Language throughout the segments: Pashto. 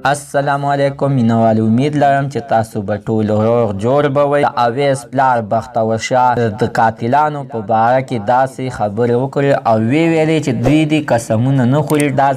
السلام علیکم مینوال، امید لرم چې تاسو به ټول روغ جوړ به وئ. د اویس پلار بختور شاه د قاتلانو په باره کې داسې خبرې وکړې او ویلې چې دوی دې قسمونه نه خوري، دا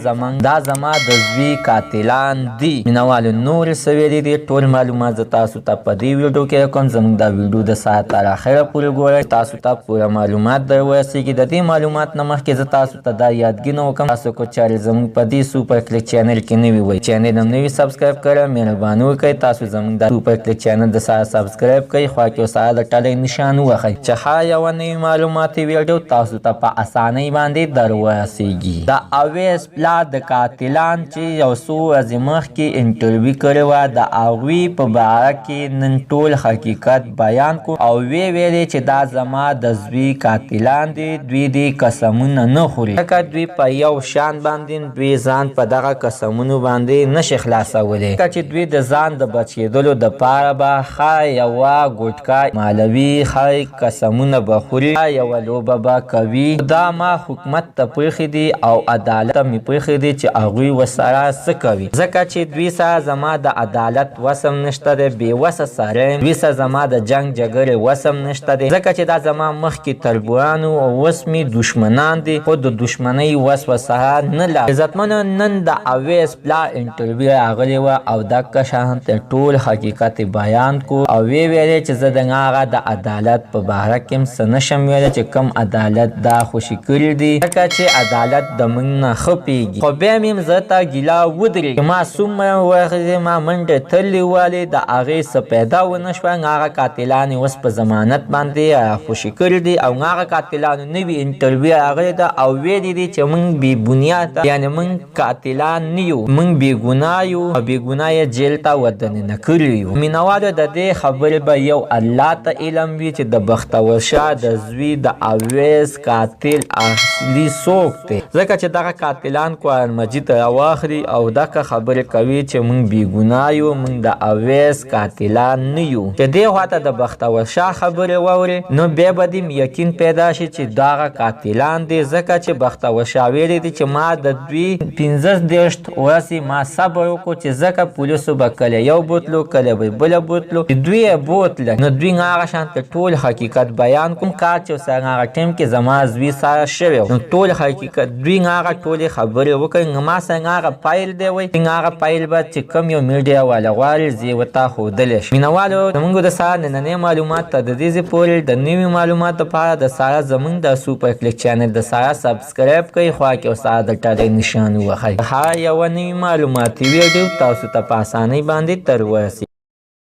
زما د زوی قاتلان دي. مینوالو نور څه ویلي دي ټول معلومات زه تاسو ته په دې ویډیو کې کوم. زموږ دا ویډیو د ساعت تر اخره پورې ګورئ، تاسو ته پوره معلومات در ورسیږي. د دې معلومات نه مخکې زه تاسو ته دا یادګینه وکړم، تاسو که چارې زموږ په دې سوپر کلیک چینل کې نوي وئ، چینل هم نوي سبسکرایب کړئ. مهرباني وکړئ تاسو زموږ د سوپر کلیک چینل د سره سبسکرایب کړئ، خوا کې سره د ټلۍ نشان ووهئ چې هر یوه نوي معلوماتي ویډیو تاسو ته په اسانۍ باندې در ورسیږي. د اویس پلار د قاتلان چې یو څو ورځې مخکې انټرویو کړې وه، د هغوی په باره کې نن ټول حقیقت بیان کړو او ویلې چې دا زما د زوی قاتلان دي، دوی دې قسمونه نه خوري، ځکه دوی په یو شان باندې دوی ځان په دغه قسمونو باندې نشي خلاصولی، ځکه چې دوی د ځان د بچېدلو دپاره به ښه یوه ګوټکا مالوي، ښه قسمونه به خوري، یوه لوبه به کوي. دا ما حکومت ته پرېښي دي او عدالت ته مې پرېښي دي چې هغوی ورسره څه کوي، ځکه چې دوی سره زما د عدالت وسم نشته دی، بېوسه سړی یم، دوی سره زما د جنګ جګړې وسم نشته دی، ځکه چې دا زما مخکې تربوران او اوس مې دښمنان دي، خو د دښمنۍ وس ورسره نه لرم. عزتمنو، نن د اویس پلار انټرویو راغلې وه او دغه شان ټول حقیقت بیان کو او ویلې چې زه د هغه د عدالت په باره کې هم څه نشم ویلی چې کوم عدالت دا خوشي کړي دي، ځکه چې عدالت د موږ نه ښه پوهېږي. خو بیا مې زه ته ګیله ودرېږي چې ما څومره وخت ما منډې تللې والې، د هغې څه پیدا ونه شوه. هغه قاتلان اوس په ضمانت باندې خوشي کړي دي او هغه قاتلانو نوي انټرویو راغلې ده او ویلي دي چې موږ بې بنیاده، یعنې موږ قاتلان نه یو، موږ بې ګناه یو او بې ګناه یې جیل ته ودننه کړي یو. مینوالو، د دې خبرې به یو الله ته علم وي چې د بختور شاه د زوی د اویس قاتل اصلي څوک دی، ځکه چې دغه قاتلان قرآن مجید راواخلي او دغه خبرې کوي چې موږ بې ګناه یو، موږ د اویس قاتلان نه یو. چې دې خواته د بختور شاه خبرې واوري نو بیا به دې یقین پیدا شي چې دغه قاتلان دي، ځکه چې بختور شاه ویلي دي چې ما د دوی 15 ورځې ما صبر وکړو چې ځکه پولیسو به کله یو بوتلو کله به بله بوتلو، چې دوی یې بوتله نو دوی هغه شانته ټول حقیقت بیان کوم کار چې اوس هغه ټایم کې زما زوی سره شوی نو ټول حقیقت دوی هغه ټولې خبرې وکړي. ما څنګه هغه فایل دی وایي، هغه فایل به چې کوم یو میډیا والا غواړي زه یې ورته ښودلی شم. مینوالو، زموږ د سره نننۍ معلومات ته د دې ځای پورې د نوي معلوماتو لپاره د سره زموږ د سوپر کلیک چینل د سره سبسکرایب کړئ، خوا کې سره د ټلۍ نشان ووهئ. هر یوه نوي معلوماتي ویډیو تاسو ته په اسانۍ باندې تر ورسي.